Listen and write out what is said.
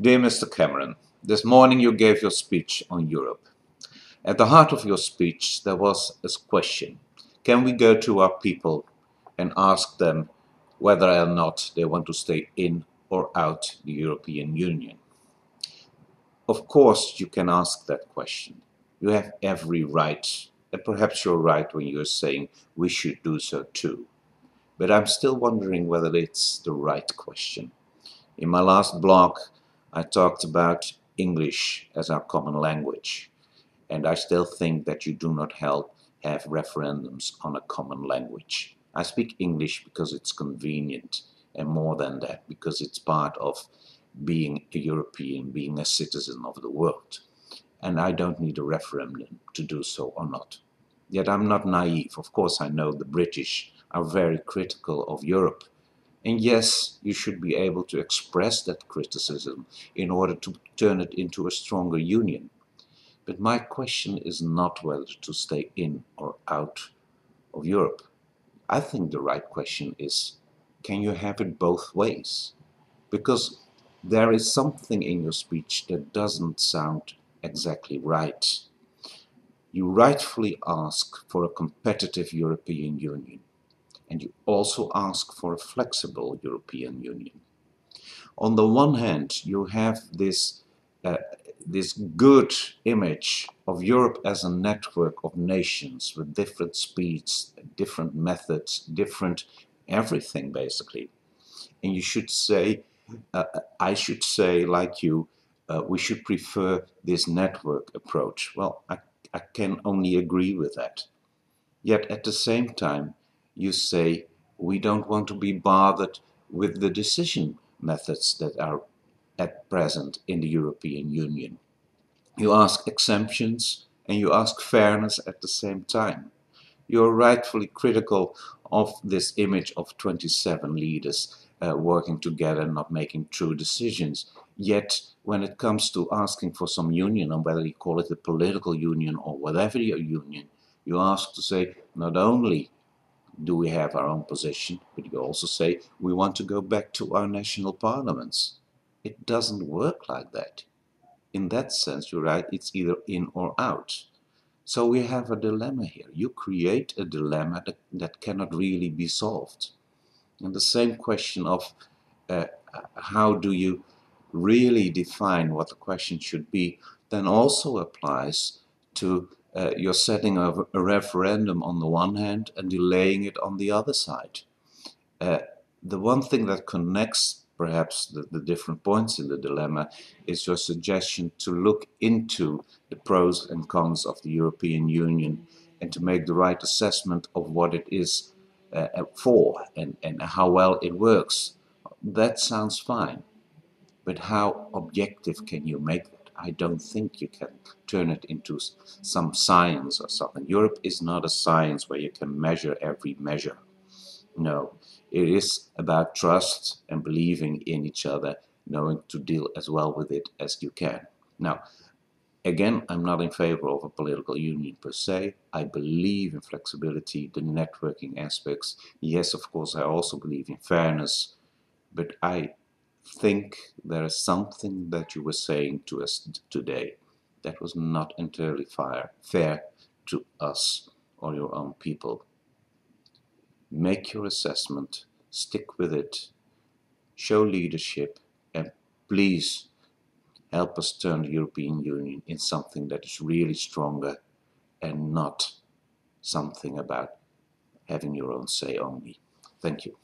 Dear Mr. Cameron, this morning you gave your speech on Europe. At the heart of your speech there was a question. Can we go to our people and ask them whether or not they want to stay in or out the European Union? Of course you can ask that question. You have every right, and perhaps you're right when you're saying we should do so too. But I'm still wondering whether it's the right question. In my last blog, I talked about English as our common language, and I still think that you do not have referendums on a common language. I speak English because it's convenient, and more than that, because it's part of being a European, being a citizen of the world. And I don't need a referendum to do so or not. Yet I'm not naive. Of course I know the British are very critical of Europe. And yes, you should be able to express that criticism in order to turn it into a stronger union. But my question is not whether to stay in or out of Europe. I think the right question is, can you have it both ways? Because there is something in your speech that doesn't sound exactly right. You rightfully ask for a competitive European Union. And you also ask for a flexible European Union. On the one hand, you have this good image of Europe as a network of nations with different speeds, different methods, different everything basically. And you should say, I should say like you, we should prefer this network approach. Well, I can only agree with that. Yet at the same time, you say we don't want to be bothered with the decision methods that are at present in the European Union. You ask exemptions and you ask fairness at the same time. You're rightfully critical of this image of 27 leaders working together, not making true decisions. Yet when it comes to asking for some union, and whether you call it a political union or whatever your union, you ask to say, not only do we have our own position, but you also say, we want to go back to our national parliaments. It doesn't work like that. In that sense, you're right, it's either in or out. So we have a dilemma here. You create a dilemma that cannot really be solved. And the same question of how do you really define what the question should be, then also applies to you're setting a referendum on the one hand and delaying it on the other side. The one thing that connects perhaps the different points in the dilemma is your suggestion to look into the pros and cons of the European Union and to make the right assessment of what it is for and how well it works. That sounds fine. But how objective can you make that? I don't think you can turn it into some science or something. Europe is not a science where you can measure every measure. No, it is about trust and believing in each other, knowing to deal as well with it as you can. Now, again, I'm not in favor of a political union per se. I believe in flexibility, the networking aspects. Yes, of course, I also believe in fairness, but I think there is something that you were saying to us today that was not entirely fair to us or your own people. Make your assessment, stick with it, show leadership, and please help us turn the European Union in something that is really stronger and not something about having your own say only. Thank you.